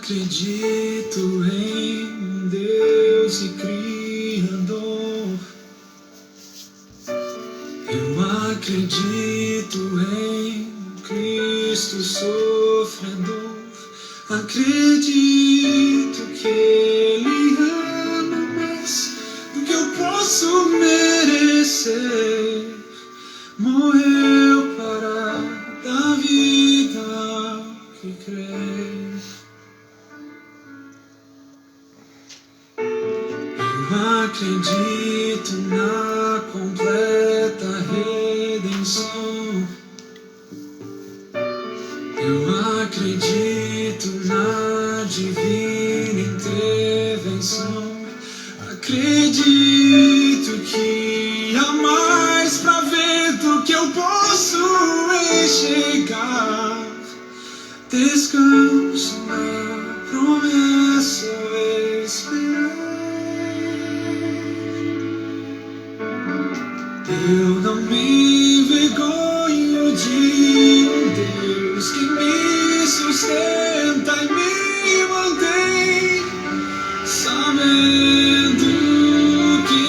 acredito em um Deus e Criador. Eu acredito em Cristo sofredor. Acredito que Ele ama mais do que eu posso merecer. Morreu para dar vida ao que crê. Eu acredito na completa redenção. Eu acredito na divina intervenção. Acredito que há mais pra ver do que eu posso enxergar. Descanso na promessa esperar. Eu não me envergonho de um Deus que me sustenta e me mantém, sabendo que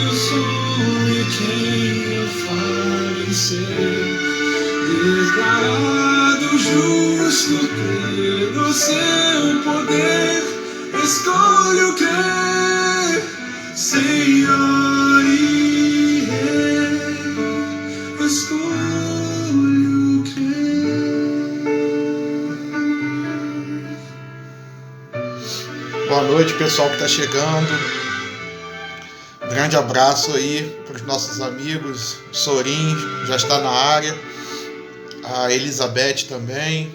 eu sou e quem eu falo ser. Declarado justo pelo seu poder, escolho crer, Senhor e Rei, escolho crer. Boa noite, pessoal que está chegando. Grande abraço aí para os nossos amigos. Sorin já está na área. A Elizabeth também.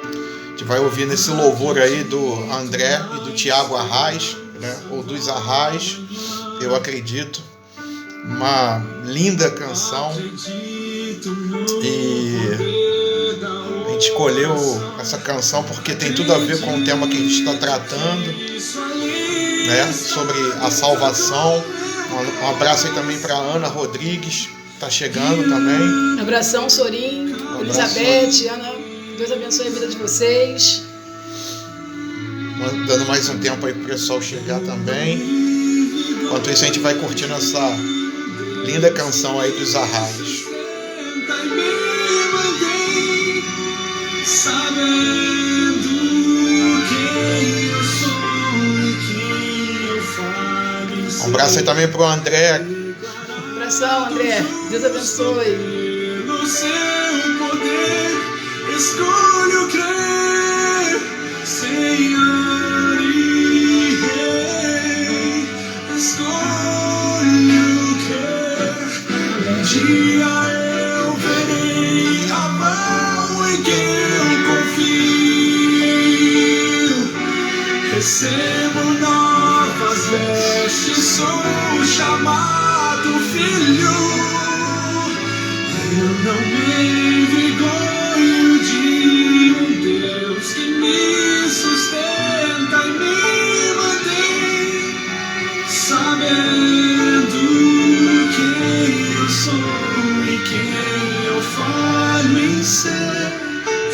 A gente vai ouvir nesse louvor aí do André e do Tiago Arraes, né? Ou dos Arraes, eu acredito. Uma linda canção. E a gente escolheu essa canção porque tem tudo a ver com o tema que a gente está tratando, né? Sobre a salvação. Um abraço aí também para Ana Rodrigues, tá chegando também. Abração, Sorin, Elizabeth, Ana, Deus abençoe a vida de vocês. Dando mais um tempo aí pro pessoal chegar também. Enquanto isso a gente vai curtindo essa linda canção aí dos Arraios. Um abraço aí também pro André. Abração, André. Deus abençoe. No seu poder, escolho crer, Senhor e Rei, escolho crer. Um dia eu verei a mão em quem eu confio. Recebo novas vestes, sou chamado filho. Eu não me envergonho de um Deus que me sustenta e me mantém, sabendo quem eu sou e quem eu falo em ser.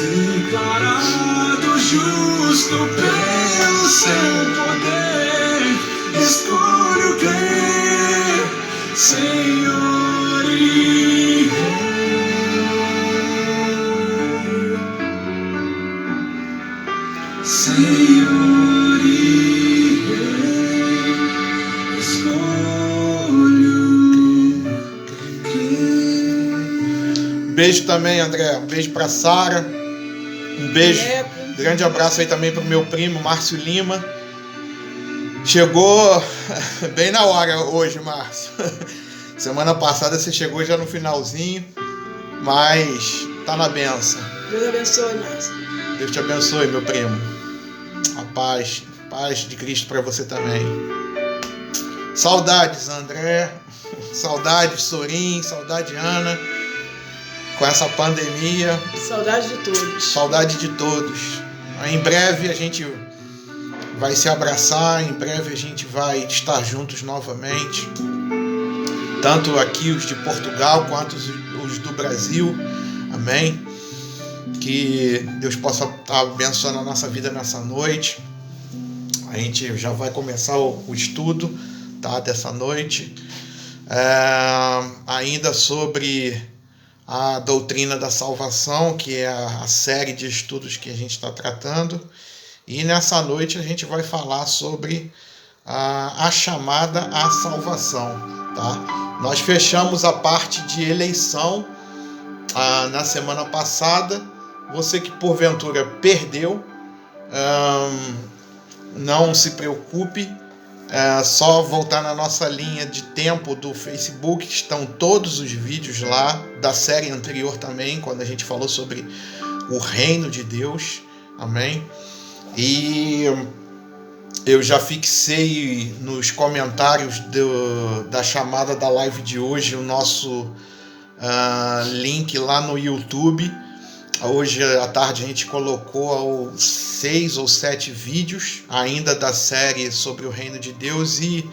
Declarado justo pelo seu poder, escolho crer, Senhor e Senhor e Rei, escolho crer. Beijo também, André. Um beijo pra Sara. Um beijo. Grande abraço aí também pro meu primo, Márcio Lima. Chegou bem na hora hoje, Márcio. Semana passada você chegou já no finalzinho, mas tá na benção. Deus abençoe, Márcio. Deus te abençoe, meu primo. A paz de Cristo para você também. Saudades, André. Saudades, Sorin. Saudade, Ana. Com essa pandemia. Saudade de todos. Saudade de todos. Em breve a gente vai se abraçar. Em breve a gente vai estar juntos novamente. Tanto aqui os de Portugal quanto os do Brasil. Amém. Que Deus possa estar abençoando a nossa vida nessa noite. A gente já vai começar o estudo, tá, dessa noite. Ainda sobre a doutrina da salvação, que é a série de estudos que a gente está tratando. E nessa noite a gente vai falar sobre a chamada à salvação, tá? Nós fechamos a parte de eleição na semana passada. Você que porventura perdeu, não se preocupe, só voltar na nossa linha de tempo do Facebook, estão todos os vídeos lá, da série anterior também, quando a gente falou sobre o reino de Deus, amém? E eu já fixei nos comentários da chamada da live de hoje o nosso link lá no YouTube. Hoje à tarde a gente colocou 6 ou 7 vídeos ainda da série sobre o reino de Deus, e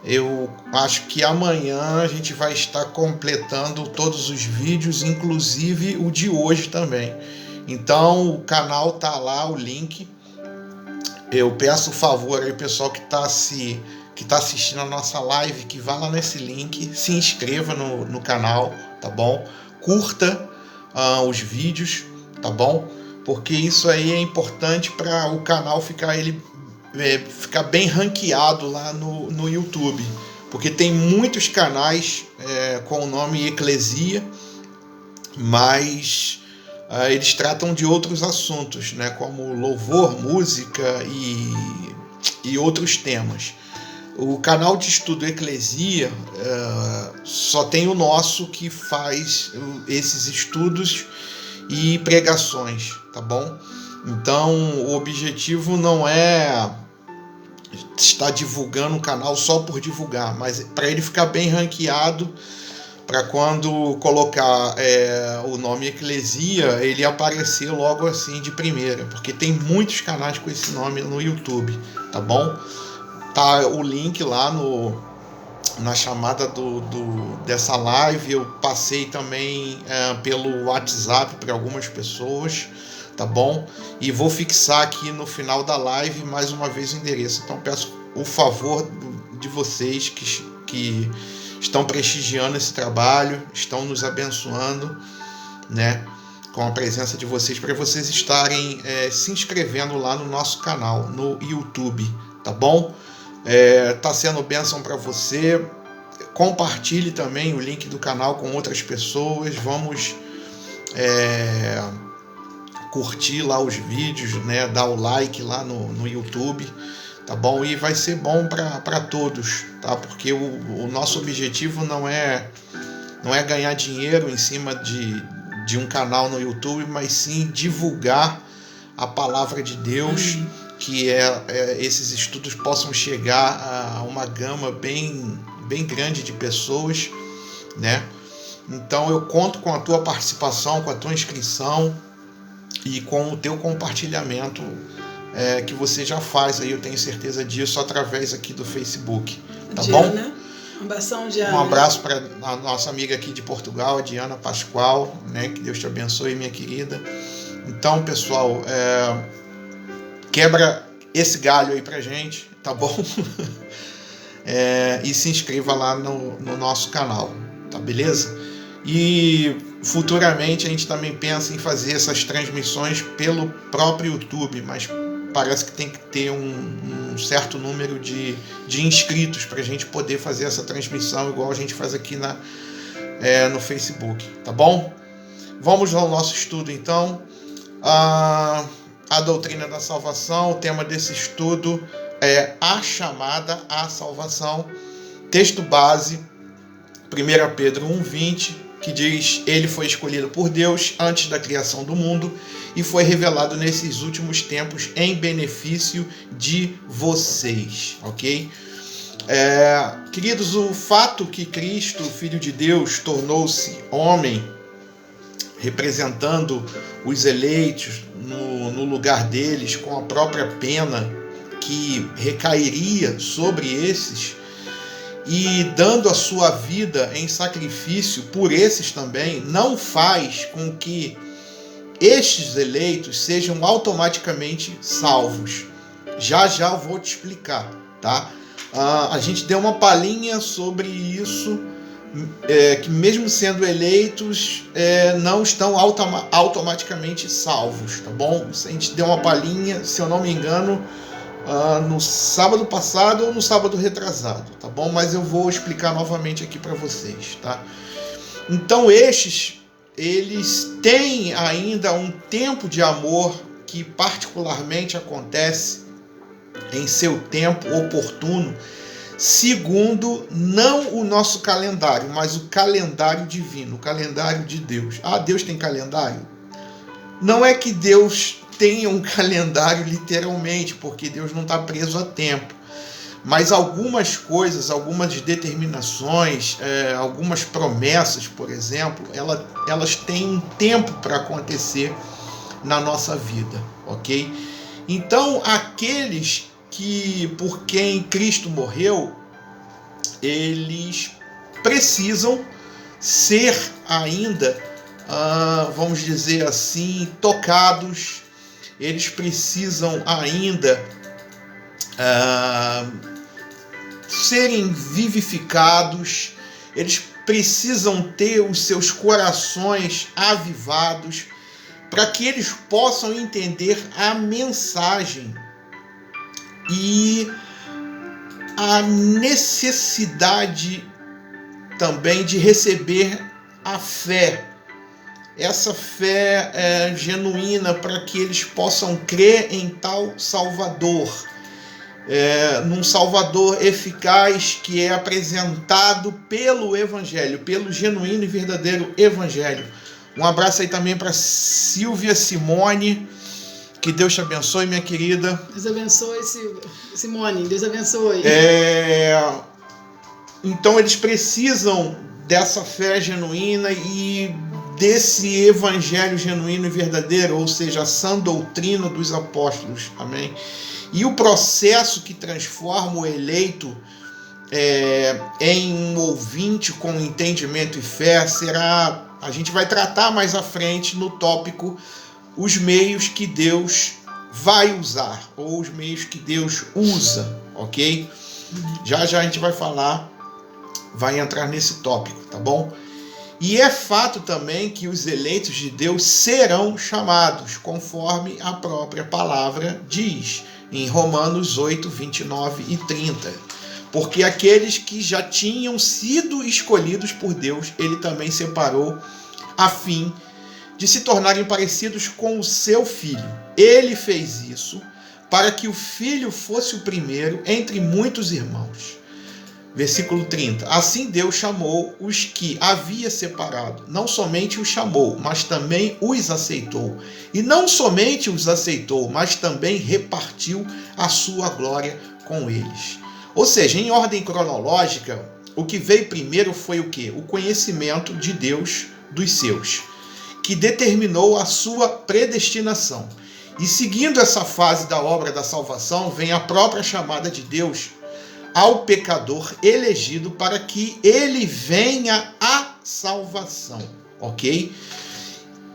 eu acho que amanhã a gente vai estar completando todos os vídeos, inclusive o de hoje também. Então o canal tá lá, o link. Eu peço o favor aí, pessoal que tá assistindo a nossa live, que vá lá nesse link, se inscreva no canal, tá bom? Curta os vídeos, tá bom? Porque isso aí é importante para o canal ficar bem ranqueado lá no YouTube, porque tem muitos canais com o nome Eclesia, mas eles tratam de outros assuntos, né, como louvor, música e outros temas. O canal de estudo Eclesia só tem o nosso que faz esses estudos e pregações, tá bom? Então o objetivo não é estar divulgando o canal só por divulgar, mas para ele ficar bem ranqueado, para quando colocar o nome Eclesia, ele aparecer logo assim de primeira, porque tem muitos canais com esse nome no YouTube, tá bom? Tá o link lá na chamada dessa live. Eu passei também pelo WhatsApp para algumas pessoas, tá bom? E vou fixar aqui no final da live mais uma vez o endereço. Então peço o favor de vocês que estão prestigiando esse trabalho, estão nos abençoando, né, com a presença de vocês, para vocês estarem se inscrevendo lá no nosso canal no YouTube, tá bom? Tá sendo bênção para você. Compartilhe também o link do canal com outras pessoas. Vamos curtir lá os vídeos, né? Dar o like lá no YouTube, tá bom? E vai ser bom para todos, tá? Porque o nosso objetivo não é ganhar dinheiro em cima de um canal no YouTube, mas sim divulgar a palavra de Deus, que esses estudos possam chegar a uma gama bem grande de pessoas, né? Então eu conto com a tua participação, com a tua inscrição e com o teu compartilhamento que você já faz aí, eu tenho certeza disso, através aqui do Facebook, tá Diana, bom? Um abraço para a nossa amiga aqui de Portugal, a Diana Pascoal, né? Que Deus te abençoe, minha querida. Então, pessoal, quebra esse galho aí pra gente, tá bom? E se inscreva lá no nosso canal, tá beleza? E futuramente a gente também pensa em fazer essas transmissões pelo próprio YouTube, mas parece que tem que ter um certo número de inscritos para a gente poder fazer essa transmissão igual a gente faz aqui no Facebook, tá bom? Vamos ao nosso estudo então. A doutrina da salvação, o tema desse estudo é a chamada à salvação. Texto base, 1 Pedro 1,20, que diz: ele foi escolhido por Deus antes da criação do mundo e foi revelado nesses últimos tempos em benefício de vocês, ok? Queridos, o fato que Cristo, Filho de Deus, tornou-se homem, representando os eleitos no lugar deles, com a própria pena que recairia sobre esses, e dando a sua vida em sacrifício por esses também, não faz com que estes eleitos sejam automaticamente salvos. Já eu vou te explicar, tá? A gente deu uma palhinha sobre isso, que mesmo sendo eleitos, não estão automaticamente salvos, tá bom? A gente deu uma palhinha, se eu não me engano, no sábado passado ou no sábado retrasado, tá bom? Mas eu vou explicar novamente aqui para vocês, tá? Então eles têm ainda um tempo de amor que particularmente acontece em seu tempo oportuno, segundo não o nosso calendário, mas o calendário divino, o calendário de Deus. Deus tem calendário? Não é que Deus tenha um calendário literalmente, porque Deus não está preso a tempo. Mas algumas coisas, algumas determinações, algumas promessas, por exemplo, elas têm um tempo para acontecer na nossa vida, ok? Então, aqueles por quem Cristo morreu, eles precisam ser ainda, vamos dizer assim, tocados, eles precisam ainda serem vivificados, eles precisam ter os seus corações avivados para que eles possam entender a mensagem e a necessidade também de receber a fé, essa fé genuína, para que eles possam crer em tal Salvador, num Salvador eficaz que é apresentado pelo Evangelho, pelo genuíno e verdadeiro Evangelho. Um abraço aí também para Silvia Simone. Que Deus te abençoe, minha querida. Deus abençoe, Simone. Deus abençoe. Então eles precisam dessa fé genuína e desse evangelho genuíno e verdadeiro, ou seja, a sã doutrina dos apóstolos. Amém? E o processo que transforma o eleito em um ouvinte com entendimento e fé será... A gente vai tratar mais à frente no tópico os meios que Deus vai usar, ou os meios que Deus usa, ok? Já a gente vai falar, vai entrar nesse tópico, tá bom? E é fato também que os eleitos de Deus serão chamados, conforme a própria palavra diz, em Romanos 8, 29 e 30. Porque aqueles que já tinham sido escolhidos por Deus, ele também separou a fim de se tornarem parecidos com o seu filho. Ele fez isso para que o filho fosse o primeiro entre muitos irmãos. Versículo 30. Assim Deus chamou os que havia separado. Não somente os chamou, mas também os aceitou. E não somente os aceitou, mas também repartiu a sua glória com eles. Ou seja, em ordem cronológica, o que veio primeiro foi o quê? O conhecimento de Deus dos seus, que determinou a sua predestinação. E seguindo essa fase da obra da salvação, vem a própria chamada de Deus ao pecador elegido para que ele venha à salvação, ok?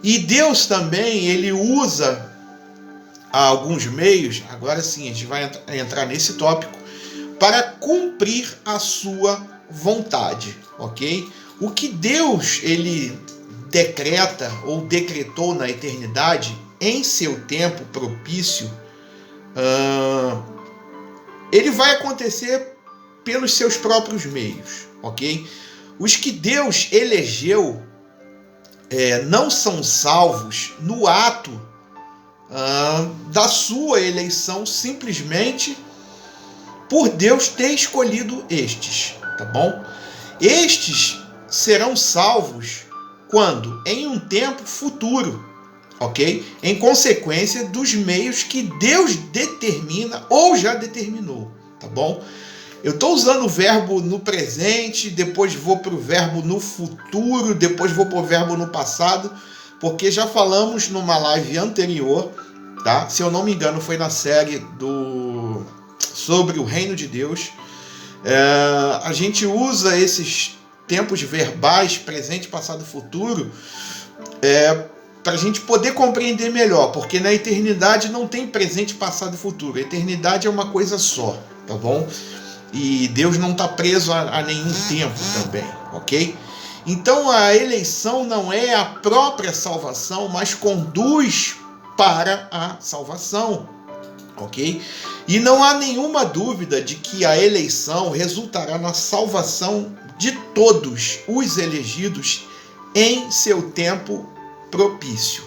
E Deus também, ele usa alguns meios, agora sim, a gente vai entrar nesse tópico, para cumprir a sua vontade, ok? O que Deus, ele decreta ou decretou na eternidade, em seu tempo propício, ele vai acontecer pelos seus próprios meios, ok? Os que Deus elegeu não são salvos no ato da sua eleição, simplesmente por Deus ter escolhido estes, tá bom? Estes serão salvos quando? Em um tempo futuro, ok? Em consequência dos meios que Deus determina ou já determinou, tá bom? Eu estou usando o verbo no presente, depois vou para o verbo no futuro, depois vou para o verbo no passado, porque já falamos numa live anterior, tá? Se eu não me engano, foi na série sobre o reino de Deus. A gente usa esses tempos verbais, presente, passado, futuro, para a gente poder compreender melhor, porque na eternidade não tem presente, passado e futuro. A eternidade é uma coisa só, tá bom? E Deus não está preso a nenhum tempo também, ok? Então a eleição não é a própria salvação, mas conduz para a salvação, ok? E não há nenhuma dúvida de que a eleição resultará na salvação de todos os elegidos em seu tempo propício,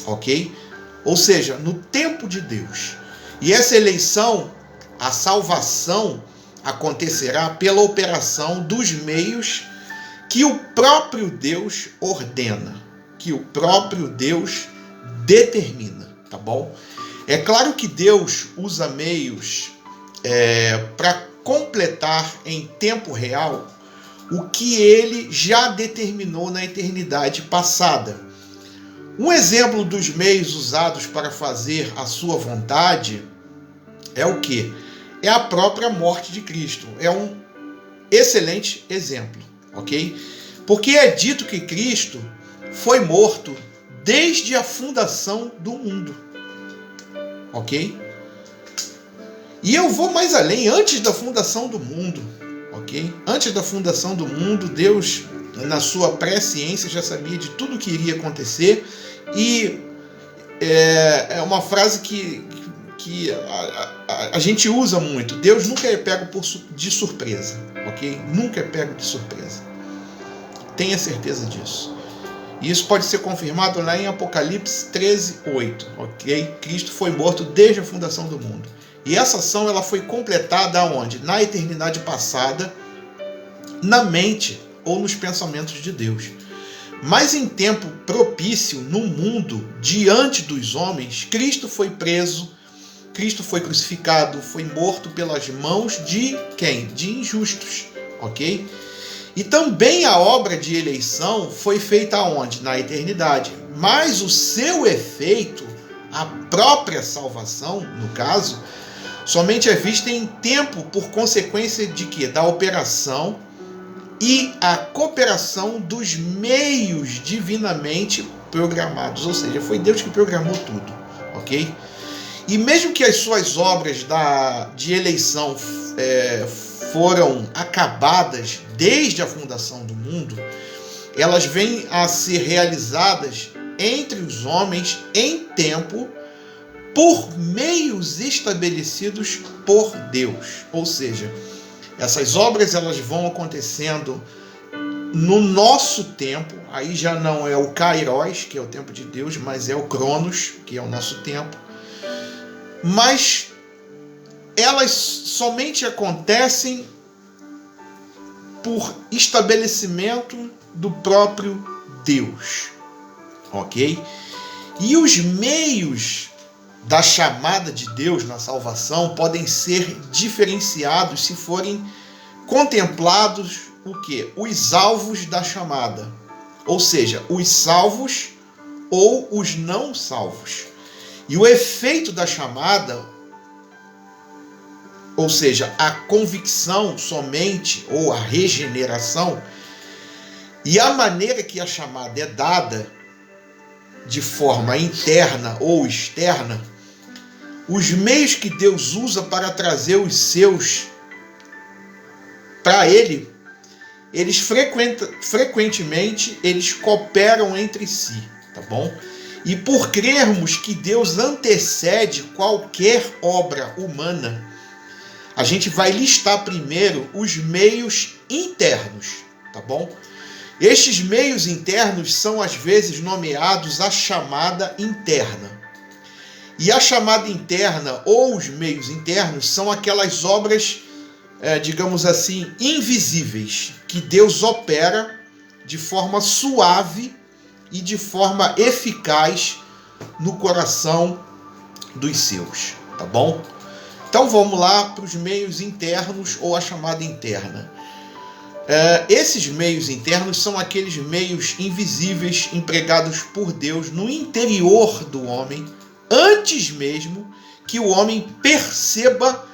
ok? Ou seja, no tempo de Deus. E essa eleição, a salvação, acontecerá pela operação dos meios que o próprio Deus ordena, que o próprio Deus determina, tá bom? É claro que Deus usa meios para completar em tempo real o que ele já determinou na eternidade passada. Um exemplo dos meios usados para fazer a sua vontade é o quê? É a própria morte de Cristo. É um excelente exemplo, ok? Porque é dito que Cristo foi morto desde a fundação do mundo, ok? E eu vou mais além, antes da fundação do mundo, ok? Antes da fundação do mundo, Deus, na sua presciência, já sabia de tudo que iria acontecer. E é uma frase que a gente usa muito. Deus nunca é pego de surpresa, ok? Nunca é pego de surpresa. Tenha certeza disso. E isso pode ser confirmado lá em Apocalipse 13:8, ok? Cristo foi morto desde a fundação do mundo. E essa ação ela foi completada aonde? Na eternidade passada, na mente ou nos pensamentos de Deus. Mas em tempo propício no mundo, diante dos homens, Cristo foi preso, Cristo foi crucificado, foi morto pelas mãos de quem? De injustos, ok? E também a obra de eleição foi feita aonde? Na eternidade. Mas o seu efeito, a própria salvação, no caso, somente é vista em tempo por consequência de quê? Da operação e a cooperação dos meios divinamente programados. Ou seja, foi Deus que programou tudo, ok? E mesmo que as suas obras de eleição foram acabadas desde a fundação do mundo, elas vêm a ser realizadas entre os homens em tempo por meios estabelecidos por Deus. Ou seja, essas obras elas vão acontecendo no nosso tempo. Aí já não é o Kairos, que é o tempo de Deus, mas é o Cronos, que é o nosso tempo. Mas elas somente acontecem por estabelecimento do próprio Deus, ok? E os meios da chamada de Deus na salvação podem ser diferenciados se forem contemplados o quê? Os alvos da chamada, ou seja, os salvos ou os não salvos. E o efeito da chamada, ou seja, a convicção somente ou a regeneração, e a maneira que a chamada é dada de forma interna ou externa, os meios que Deus usa para trazer os seus para Ele, eles frequentemente eles cooperam entre si, tá bom? E por crermos que Deus antecede qualquer obra humana, a gente vai listar primeiro os meios internos, tá bom? Estes meios internos são às vezes nomeados a chamada interna. E a chamada interna ou os meios internos são aquelas obras, digamos assim, invisíveis, que Deus opera de forma suave e de forma eficaz no coração dos seus, tá bom? Então vamos lá para os meios internos ou a chamada interna. Esses meios internos são aqueles meios invisíveis empregados por Deus no interior do homem, antes mesmo que o homem perceba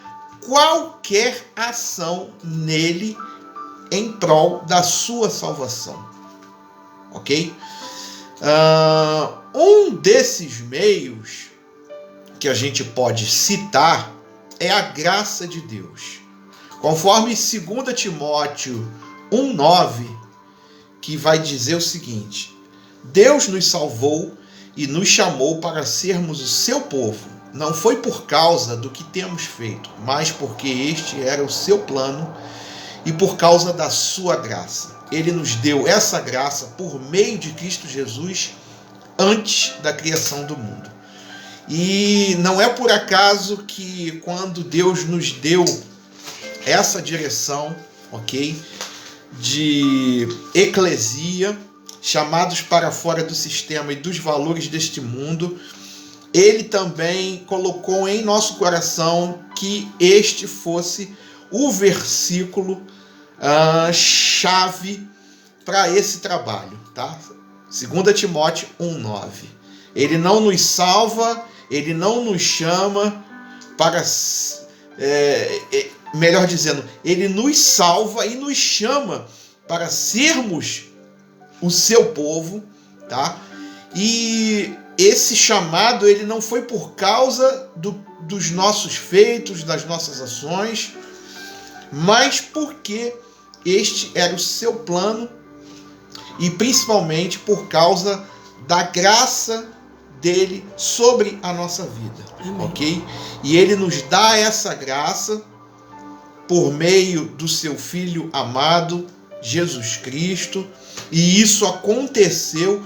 qualquer ação nele em prol da sua salvação. Ok? Um desses meios que a gente pode citar é a graça de Deus. Conforme 2 Timóteo 1,9, que vai dizer o seguinte: Deus nos salvou e nos chamou para sermos o seu povo. Não foi por causa do que temos feito, mas porque este era o seu plano e por causa da sua graça. Ele nos deu essa graça por meio de Cristo Jesus antes da criação do mundo. E não é por acaso que quando Deus nos deu essa direção, ok, de eclesia, chamados para fora do sistema e dos valores deste mundo, Ele também colocou em nosso coração que este fosse o versículo chave para esse trabalho, tá? 2 Timóteo 1,9. Ele não nos salva, ele não nos chama para... melhor dizendo, ele nos salva e nos chama para sermos o seu povo, tá? E esse chamado, ele não foi por causa dos nossos feitos, das nossas ações, mas porque este era o seu plano e principalmente por causa da graça dele sobre a nossa vida. Amém. Ok? E ele nos dá essa graça por meio do seu Filho amado, Jesus Cristo, e isso aconteceu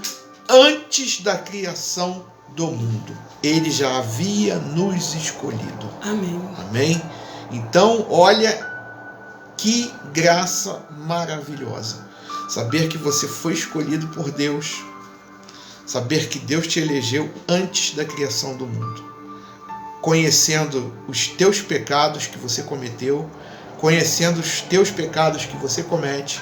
antes da criação do mundo. Ele já havia nos escolhido. Amém. Amém? Então, olha que graça maravilhosa. Saber que você foi escolhido por Deus. Saber que Deus te elegeu antes da criação do mundo. Conhecendo os teus pecados que você cometeu, conhecendo os teus pecados que você comete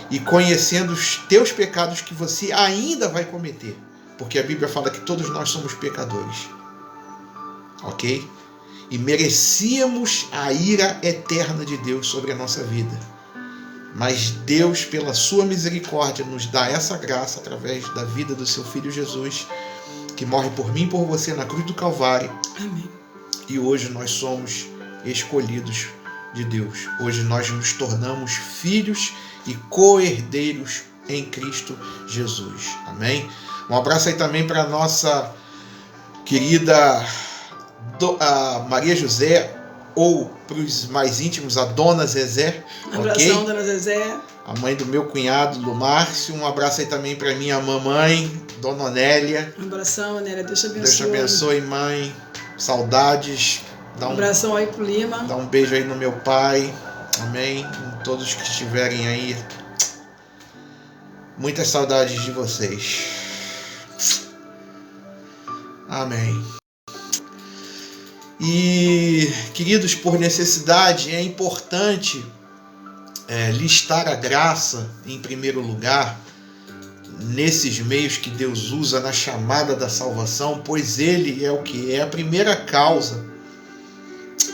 e conhecendo os teus pecados que você ainda vai cometer. Porque a Bíblia fala que todos nós somos pecadores. Ok? E merecíamos a ira eterna de Deus sobre a nossa vida. Mas Deus, pela sua misericórdia, nos dá essa graça através da vida do seu Filho Jesus, que morre por mim e por você na cruz do Calvário. Amém. E hoje nós somos escolhidos de Deus. Hoje nós nos tornamos filhos e co-herdeiros em Cristo Jesus. Amém? Um abraço aí também para a nossa querida Maria José, ou para os mais íntimos, a Dona Zezé. Um abração, okay? Dona Zezé. A mãe do meu cunhado, do Márcio. Um abraço aí também para minha mamãe, Dona Onélia. Um abração, Onélia. Deus te abençoe. Deus te abençoe, mãe. Saudades. Um abração aí pro Lima. Dá um beijo aí no meu pai. Amém. Em todos que estiverem aí. Muitas saudades de vocês. Amém. E, queridos, por necessidade, é importante listar a graça em primeiro lugar nesses meios que Deus usa na chamada da salvação, pois Ele é o que é a primeira causa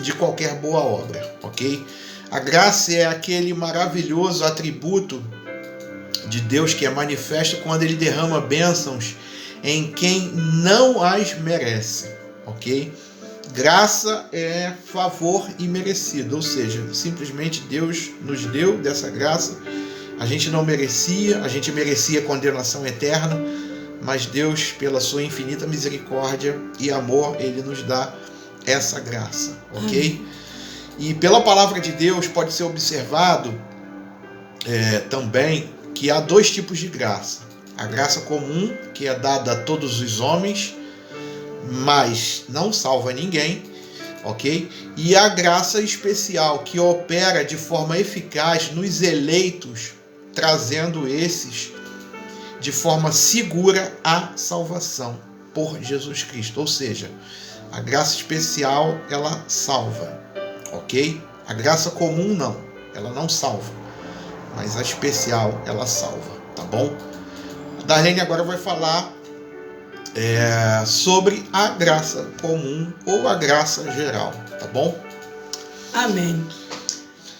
de qualquer boa obra, ok? A graça é aquele maravilhoso atributo de Deus que é manifesto quando Ele derrama bênçãos em quem não as merece, ok? Graça é favor imerecido, ou seja, simplesmente Deus nos deu dessa graça. A gente não merecia, a gente merecia condenação eterna, mas Deus, pela sua infinita misericórdia e amor, Ele nos dá essa graça, ok? E pela palavra de Deus pode ser observado também que há dois tipos de graça. A graça comum, que é dada a todos os homens, mas não salva ninguém, ok? E a graça especial, que opera de forma eficaz nos eleitos, trazendo esses de forma segura à salvação por Jesus Cristo. Ou seja, a graça especial, ela salva, ok? A graça comum não, ela não salva, mas a especial, ela salva, tá bom? A Darlene agora vai falar sobre a graça comum ou a graça geral, tá bom? Amém.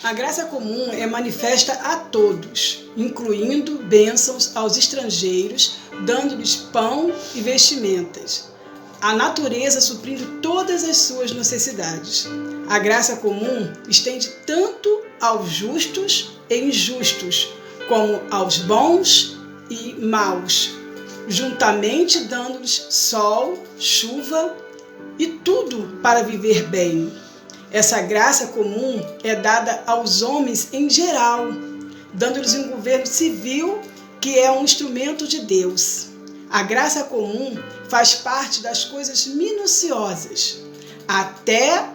A graça comum é manifesta a todos, incluindo bênçãos aos estrangeiros, dando-lhes pão e vestimentas. A natureza suprindo todas as suas necessidades. A graça comum estende tanto aos justos e injustos, como aos bons e maus, juntamente dando-lhes sol, chuva e tudo para viver bem. Essa graça comum é dada aos homens em geral, dando-lhes um governo civil que é um instrumento de Deus. A graça comum faz parte das coisas minuciosas. Até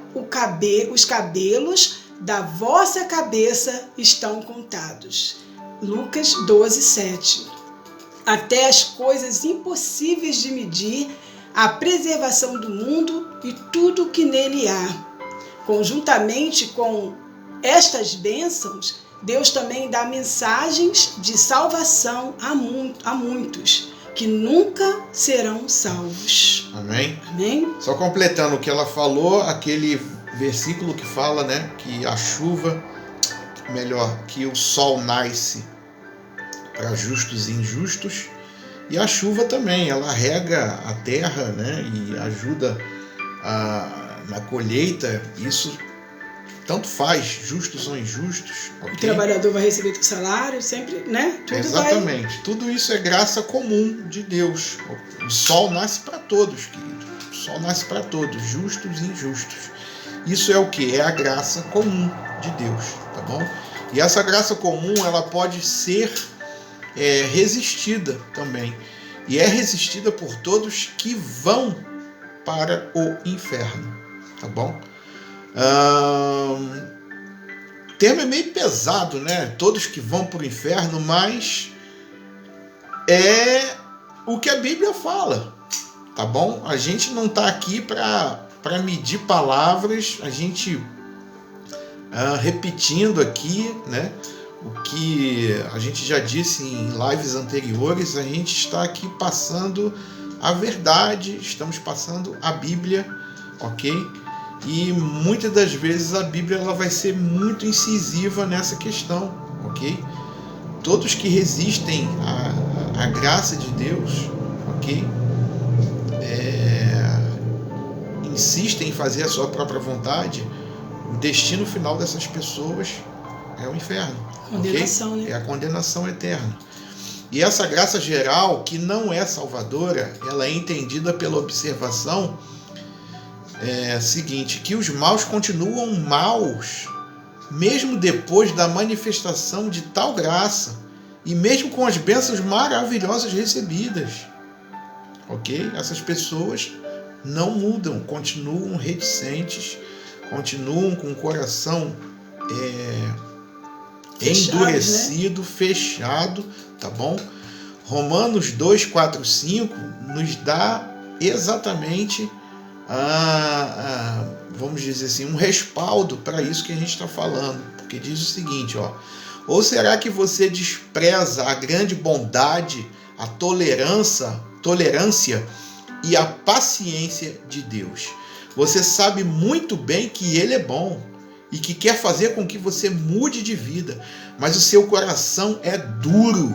os cabelos da vossa cabeça estão contados. Lucas 12, 7. Até as coisas impossíveis de medir, a preservação do mundo e tudo o que nele há. Conjuntamente com estas bênçãos, Deus também dá mensagens de salvação a muitos que nunca serão salvos. Amém? Amém? Só completando o que ela falou, aquele versículo que fala, né, que a chuva, que o sol nasce para justos e injustos, e a chuva também, ela rega a terra, né, e ajuda na colheita. Isso tanto faz, justos ou injustos. Okay? O trabalhador vai receber o salário, sempre, né? Exatamente. Tudo isso é graça comum de Deus. O sol nasce para todos, querido. O sol nasce para todos, justos e injustos. Isso é o que? É a graça comum de Deus, tá bom? E essa graça comum, ela pode ser resistida também. E é resistida por todos que vão para o inferno, tá bom? O termo é meio pesado, né? Todos que vão para o inferno, mas é o que a Bíblia fala, tá bom? A gente não está aqui para medir palavras, a gente repetindo aqui, né? O que a gente já disse em lives anteriores, a gente está aqui passando a verdade, estamos passando a Bíblia, ok? E muitas das vezes a Bíblia ela vai ser muito incisiva nessa questão, ok? Todos que resistem à graça de Deus, ok? Insistem em fazer a sua própria vontade, o destino final dessas pessoas é o inferno. Condenação, okay? Né? É a condenação eterna. E essa graça geral, que não é salvadora, ela é entendida pela observação seguinte, que os maus continuam maus, mesmo depois da manifestação de tal graça, e mesmo com as bênçãos maravilhosas recebidas. Ok? Essas pessoas não mudam, continuam reticentes, continuam com o coração endurecido, fechado, tá bom? Romanos 2, 4, 5 nos dá exatamente, vamos dizer assim, um respaldo para isso que a gente está falando, porque diz o seguinte, ó: ou será que você despreza a grande bondade, a tolerância e a paciência de Deus? Você sabe muito bem que Ele é bom e que quer fazer com que você mude de vida, mas o seu coração é duro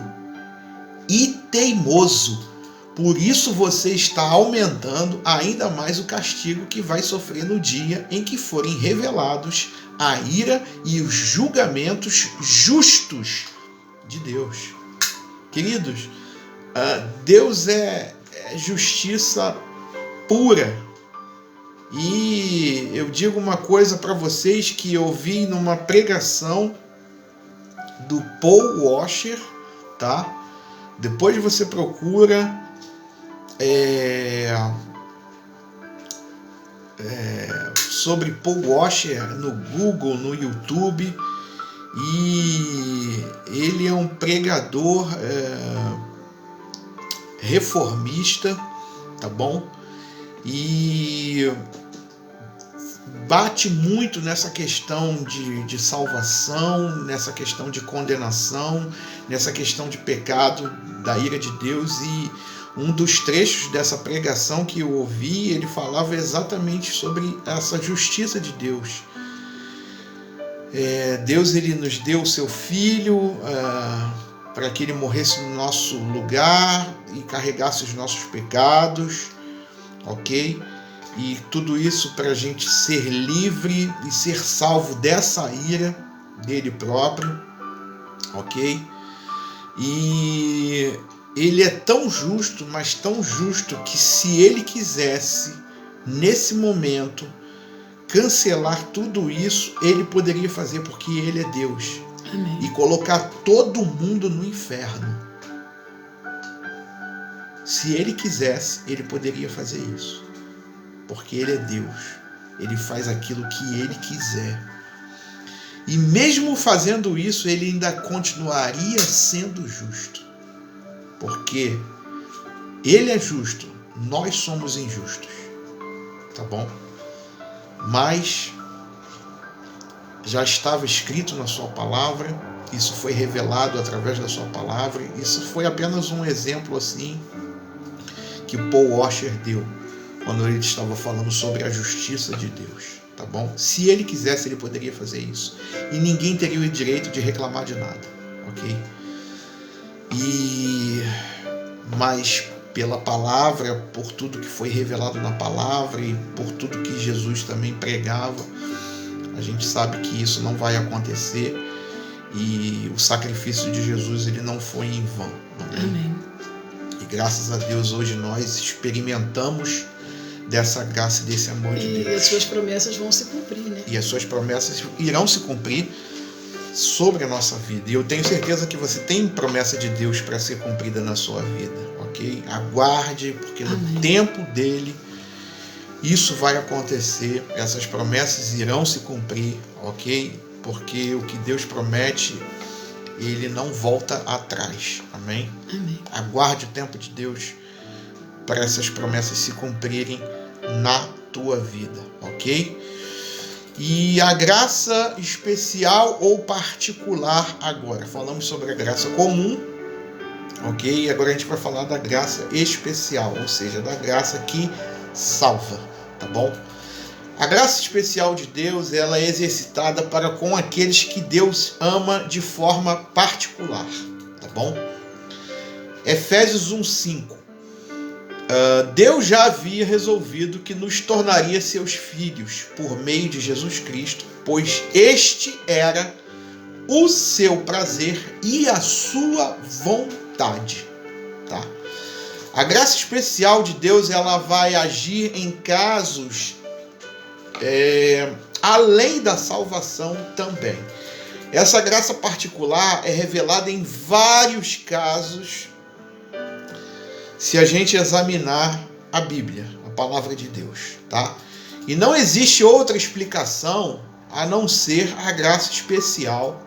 e teimoso. Por isso você está aumentando ainda mais o castigo que vai sofrer no dia em que forem revelados a ira e os julgamentos justos de Deus. Queridos, Deus é justiça pura. E eu digo uma coisa para vocês que eu vi numa pregação do Paul Washer, tá? Depois você procura sobre Paul Washer no Google, no YouTube, e ele é um pregador reformista, tá bom? E bate muito nessa questão de salvação, nessa questão de condenação, nessa questão de pecado, da ira de Deus. E um dos trechos dessa pregação que eu ouvi, ele falava exatamente sobre essa justiça de Deus. Deus ele nos deu o seu Filho para que ele morresse no nosso lugar e carregasse os nossos pecados, ok? E tudo isso para a gente ser livre e ser salvo dessa ira dele próprio, ok? E ele é tão justo, mas tão justo, que se ele quisesse, nesse momento, cancelar tudo isso, ele poderia fazer, porque ele é Deus. Amém. E colocar todo mundo no inferno. Se ele quisesse, ele poderia fazer isso, porque ele é Deus. Ele faz aquilo que ele quiser. E mesmo fazendo isso, ele ainda continuaria sendo justo, porque ele é justo, nós somos injustos, tá bom? Mas já estava escrito na sua palavra, isso foi revelado através da sua palavra. Isso foi apenas um exemplo assim que Paul Washer deu quando ele estava falando sobre a justiça de Deus, tá bom? Se ele quisesse, ele poderia fazer isso, e ninguém teria o direito de reclamar de nada, ok? Mas pela palavra, por tudo que foi revelado na palavra e por tudo que Jesus também pregava, a gente sabe que isso não vai acontecer, e o sacrifício de Jesus ele não foi em vão. Amém. E graças a Deus hoje nós experimentamos dessa graça e desse amor de Deus. E as suas promessas vão se cumprir, né? E as suas promessas irão se cumprir sobre a nossa vida. E eu tenho certeza que você tem promessa de Deus para ser cumprida na sua vida, ok? Aguarde, porque no tempo dele isso vai acontecer. Essas promessas irão se cumprir, ok? Porque o que Deus promete, ele não volta atrás. Amém? Amém. Aguarde o tempo de Deus para essas promessas se cumprirem na tua vida, ok? E a graça especial ou particular agora. Falamos sobre a graça comum, ok? E agora a gente vai falar da graça especial, ou seja, da graça que salva, tá bom? A graça especial de Deus, ela é exercitada para com aqueles que Deus ama de forma particular, tá bom? Efésios 1:5. Deus já havia resolvido que nos tornaria seus filhos por meio de Jesus Cristo, pois este era o seu prazer e a sua vontade, tá? A graça especial de Deus, ela vai agir em casos além da salvação também. Essa graça particular é revelada em vários casos se a gente examinar a Bíblia, a palavra de Deus, tá? E não existe outra explicação a não ser a graça especial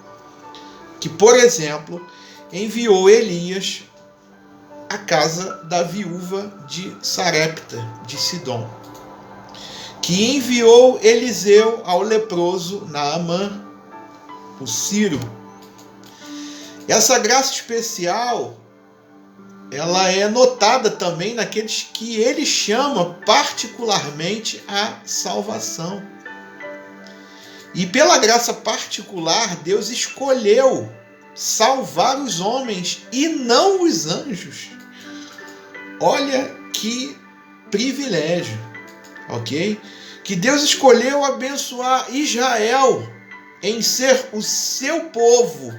que, por exemplo, enviou Elias à casa da viúva de Sarepta, de Sidom, que enviou Eliseu ao leproso Naamã, o Ciro. Essa graça especial, ela é notada também naqueles que ele chama particularmente à salvação. E pela graça particular, Deus escolheu salvar os homens e não os anjos. Olha que privilégio, ok? Que Deus escolheu abençoar Israel em ser o seu povo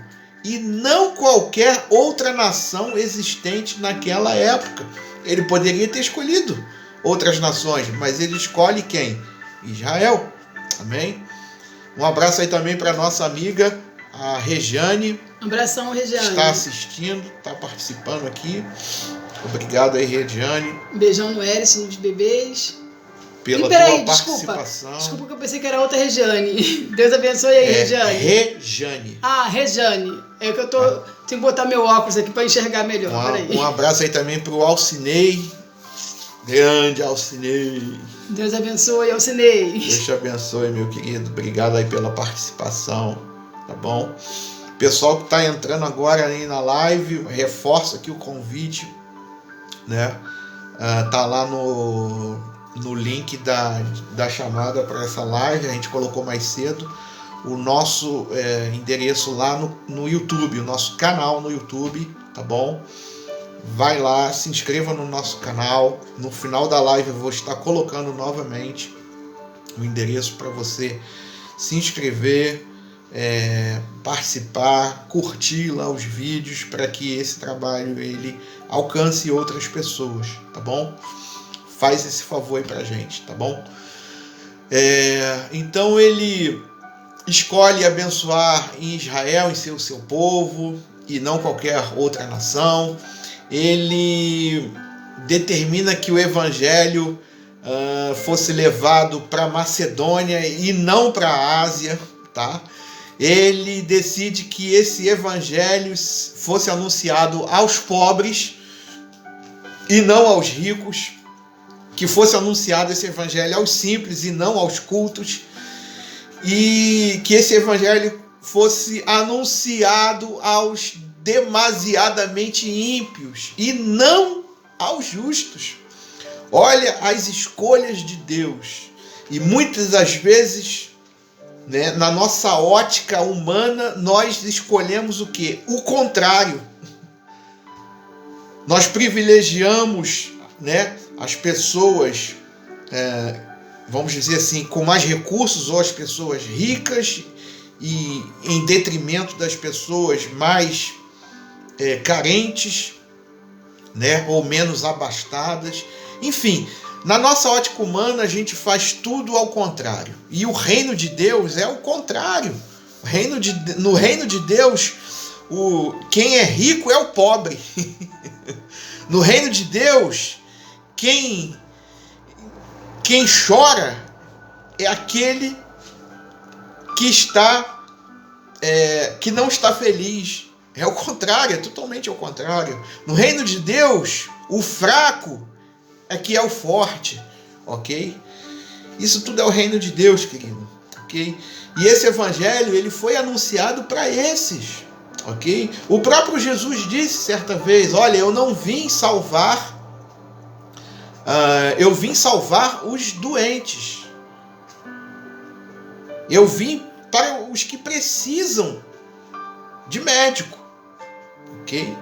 e não qualquer outra nação existente naquela época. Ele poderia ter escolhido outras nações, mas ele escolhe quem? Israel. Amém? Um abraço aí também para nossa amiga, a Regiane. Um abração, Regiane. Está assistindo, está participando aqui. Obrigado aí, Regiane. Um beijão no Hélice, nos bebês. Pela peraí, tua participação. Desculpa que eu pensei que era outra Regiane. Deus abençoe aí, Regiane. Regiane. Ah, Regiane. É que eu tenho que botar meu óculos aqui para enxergar melhor. Um abraço aí também para o Alcinei. Grande Alcinei. Deus abençoe, Alcinei. Deus te abençoe, meu querido. Obrigado aí pela participação, tá bom? Pessoal que está entrando agora aí na live, reforço aqui o convite, né? Tá lá no link da chamada para essa live, a gente colocou mais cedo. o nosso endereço lá no YouTube, o nosso canal no YouTube, tá bom? Vai lá, se inscreva no nosso canal. No final da live eu vou estar colocando novamente o endereço para você se inscrever, participar, curtir lá os vídeos para que esse trabalho ele alcance outras pessoas, tá bom? Faz esse favor aí pra gente, tá bom? Então ele escolhe abençoar em Israel, em ser o seu povo e não qualquer outra nação. Ele determina que o evangelho fosse levado para Macedônia e não para a Ásia, tá? Ele decide que esse evangelho fosse anunciado aos pobres e não aos ricos, que fosse anunciado esse evangelho aos simples e não aos cultos, e que esse evangelho fosse anunciado aos demasiadamente ímpios e não aos justos. Olha as escolhas de Deus. E muitas das vezes, né, na nossa ótica humana, nós escolhemos o quê? O contrário. Nós privilegiamos, né, as pessoas, vamos dizer assim, com mais recursos, ou as pessoas ricas, e em detrimento das pessoas mais carentes, né, ou menos abastadas. Enfim, na nossa ótica humana a gente faz tudo ao contrário. E o reino de Deus é o contrário. No reino de Deus, quem é rico é o pobre. No reino de Deus, quem chora é aquele que não está feliz. É o contrário, é totalmente ao contrário. No reino de Deus, o fraco é que é o forte, ok? Isso tudo é o reino de Deus, querido, ok? E esse evangelho, ele foi anunciado para esses, ok? O próprio Jesus disse certa vez, olha, eu não vim salvar, eu vim salvar os doentes. Eu vim para os que precisam de médico, ok?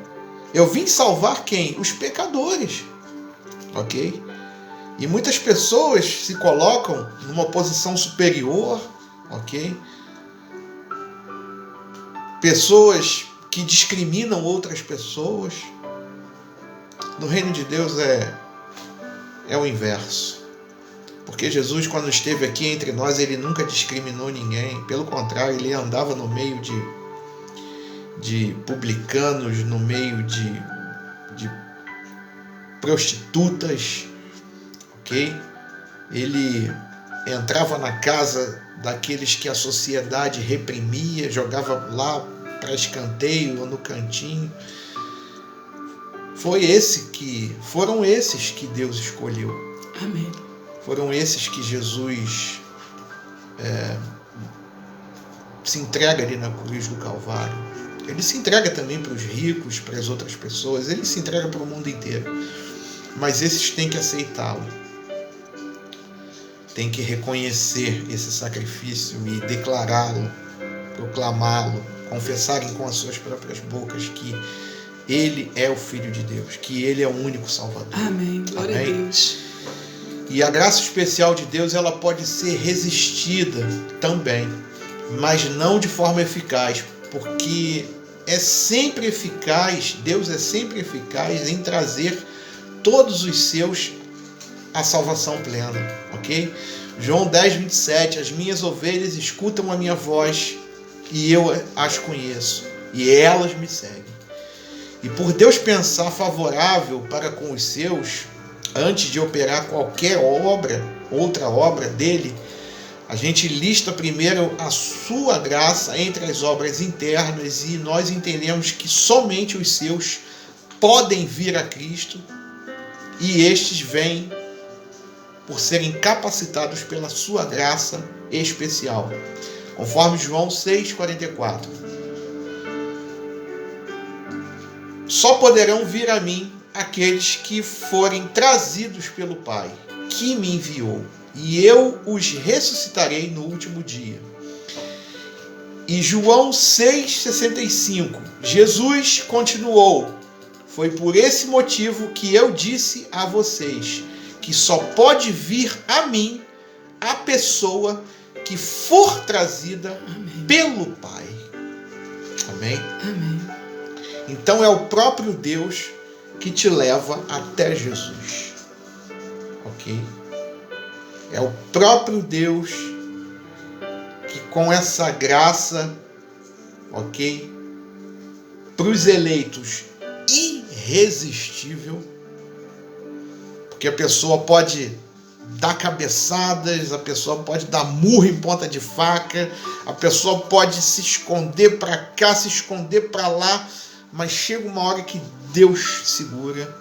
Eu vim salvar quem? Os pecadores, ok? E muitas pessoas se colocam numa posição superior, ok? Pessoas que discriminam outras pessoas. No reino de Deus é o inverso. Porque Jesus, quando esteve aqui entre nós, ele nunca discriminou ninguém. Pelo contrário, ele andava no meio de publicanos, no meio de prostitutas, ok? Ele entrava na casa daqueles que a sociedade reprimia, jogava lá para escanteio ou no cantinho. Foram esses que Deus escolheu. Amém. Foram esses que Jesus se entrega ali na cruz do Calvário. Ele se entrega também para os ricos, para as outras pessoas, ele se entrega para o mundo inteiro. Mas esses têm que aceitá-lo. Tem que reconhecer esse sacrifício e declará-lo, proclamá-lo, confessarem com as suas próprias bocas que ele é o Filho de Deus, que ele é o único Salvador. Amém. Glória a Deus. E a graça especial de Deus, ela pode ser resistida também, mas não de forma eficaz, porque é sempre eficaz, Deus é sempre eficaz em trazer todos os seus à salvação plena, ok? João 10:27, as minhas ovelhas escutam a minha voz e eu as conheço e elas me seguem. E por Deus pensar favorável para com os seus, antes de operar qualquer outra obra dele, a gente lista primeiro a sua graça entre as obras internas e nós entendemos que somente os seus podem vir a Cristo e estes vêm por serem capacitados pela sua graça especial. Conforme João 6,44. Só poderão vir a mim aqueles que forem trazidos pelo Pai, que me enviou, e eu os ressuscitarei no último dia. E João 6,65, Jesus continuou: foi por esse motivo que eu disse a vocês que só pode vir a mim a pessoa que for trazida pelo Pai. Amém? Amém. Então é o próprio Deus que te leva até Jesus. Ok? É o próprio Deus que com essa graça, ok? Para os eleitos, irresistível, porque a pessoa pode dar cabeçadas, a pessoa pode dar murro em ponta de faca, a pessoa pode se esconder para cá, se esconder para lá, mas chega uma hora que Deus segura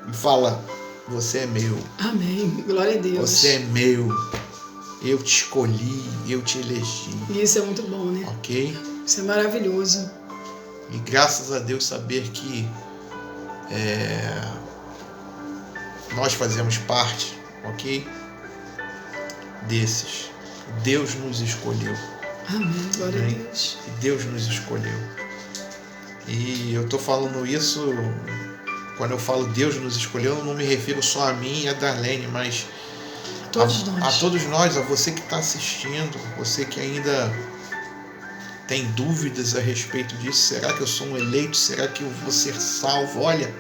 e fala: você é meu. Amém. Glória a Deus. Você é meu. Eu te escolhi, eu te elegi. Isso é muito bom, né? Ok? Isso é maravilhoso. E graças a Deus saber que nós fazemos parte, ok? Desses. Deus nos escolheu. Amém. Glória Amém. a Deus. E Deus nos escolheu. E eu estou falando isso, quando eu falo Deus nos escolheu, eu não me refiro só a mim e a Darlene, mas a todos nós, a você que está assistindo, você que ainda tem dúvidas a respeito disso. Será que eu sou um eleito? Será que eu vou ser salvo? Olha,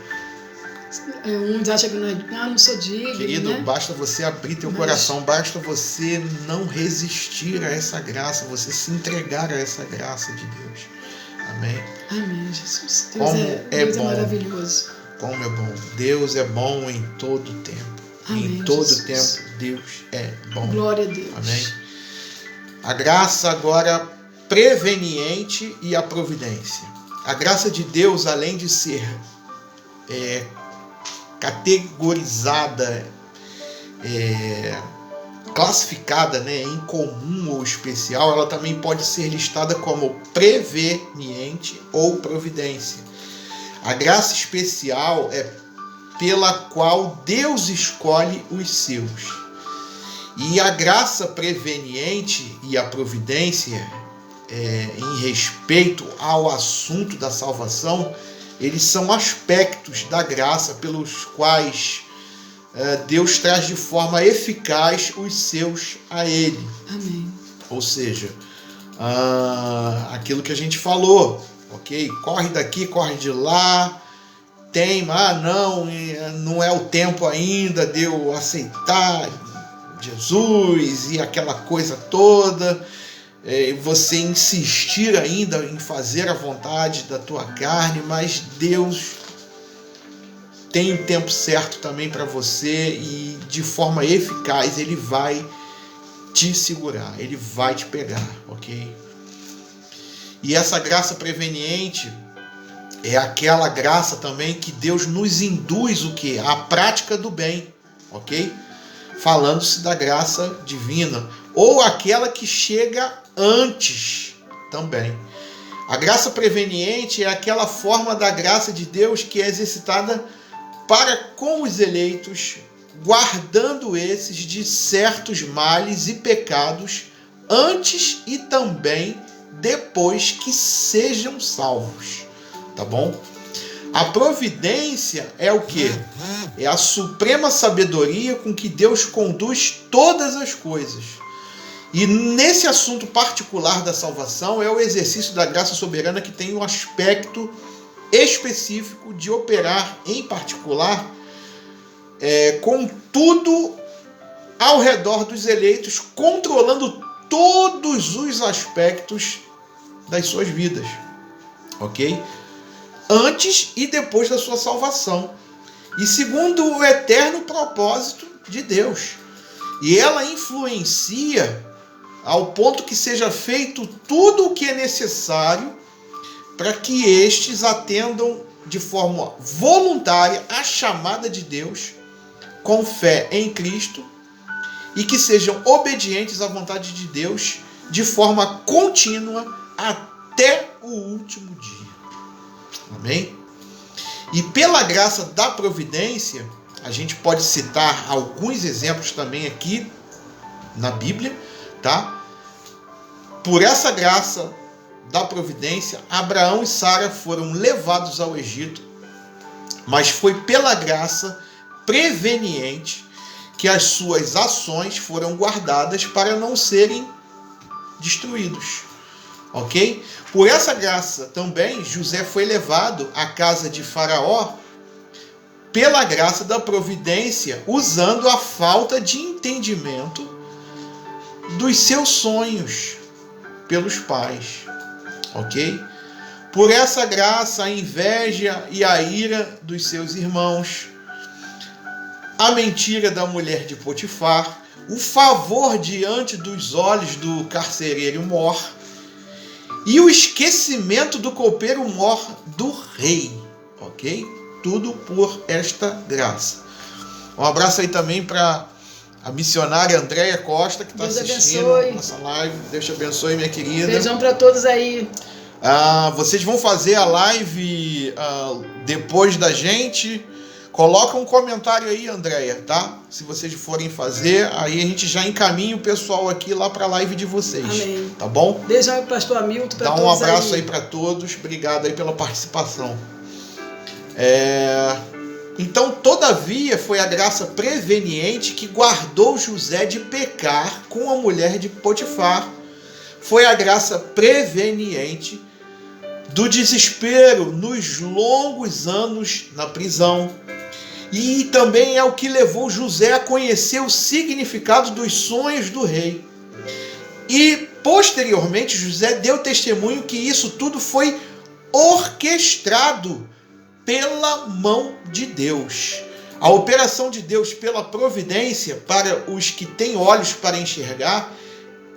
uns acham que não sou digno, querido, né? basta você abrir teu coração, basta você não resistir a essa graça, você se entregar a essa graça de Deus. Amém? Amém, Jesus. Como Deus é bom. maravilhoso. Como é bom. Deus é bom em todo tempo. Amém, Em todo Jesus. tempo, Deus é bom. Glória a Deus. Amém? A graça agora preveniente e a providência. A graça de Deus, além de ser categorizada, classificada, né, em comum ou especial, ela também pode ser listada como preveniente ou providência. A graça especial é pela qual Deus escolhe os seus. E a graça preveniente e a providência, em respeito ao assunto da salvação, eles são aspectos da graça pelos quais Deus traz de forma eficaz os seus a Ele. Amém. Ou seja, aquilo que a gente falou, ok? Corre daqui, corre de lá, não é o tempo ainda de eu aceitar Jesus e aquela coisa toda. Você insistir ainda em fazer a vontade da tua carne, mas Deus tem o tempo certo também para você e de forma eficaz Ele vai te segurar, Ele vai te pegar, ok? E essa graça preveniente é aquela graça também que Deus nos induz o quê? A prática do bem, ok? Falando-se da graça divina, ou aquela que chega antes também. A graça preveniente é aquela forma da graça de Deus que é exercitada para com os eleitos, guardando esses de certos males e pecados antes e também depois que sejam salvos. Tá bom? A providência é o quê? É a suprema sabedoria com que Deus conduz todas as coisas. E nesse assunto particular da salvação é o exercício da graça soberana que tem um aspecto específico de operar em particular com tudo ao redor dos eleitos, controlando todos os aspectos das suas vidas, ok? Antes e depois da sua salvação, e segundo o eterno propósito de Deus. E ela influencia ao ponto que seja feito tudo o que é necessário para que estes atendam de forma voluntária à chamada de Deus, com fé em Cristo, e que sejam obedientes à vontade de Deus de forma contínua até o último dia. Amém? E pela graça da providência, a gente pode citar alguns exemplos também aqui na Bíblia, tá? por essa graça da providência, Abraão e Sara foram levados ao Egito, mas foi pela graça preveniente que as suas ações foram guardadas para não serem destruídos. Ok? Por essa graça também José foi levado à casa de Faraó pela graça da providência, usando a falta de entendimento dos seus sonhos pelos pais. Ok? Por essa graça, a inveja e a ira dos seus irmãos, a mentira da mulher de Potifar, o favor diante dos olhos do carcereiro mor e o esquecimento do copeiro mor do rei. Ok? Tudo por esta graça. Um abraço aí também para a missionária Andréia Costa, que está assistindo nossa live. Deus te abençoe, minha querida. Beijão para todos aí. Vocês vão fazer a live depois da gente. Coloca um comentário aí, Andréia, tá? Se vocês forem fazer, aí a gente já encaminha o pessoal aqui lá para a live de vocês. Amém. Tá bom? Beijão para o pastor Hamilton. Dá um abraço aí para todos. Obrigado aí pela participação. Então, todavia, foi a graça preveniente que guardou José de pecar com a mulher de Potifar. Foi a graça preveniente do desespero nos longos anos na prisão. E também é o que levou José a conhecer o significado dos sonhos do rei. E, posteriormente, José deu testemunho que isso tudo foi orquestrado pela mão de Deus. A operação de Deus pela providência para os que têm olhos para enxergar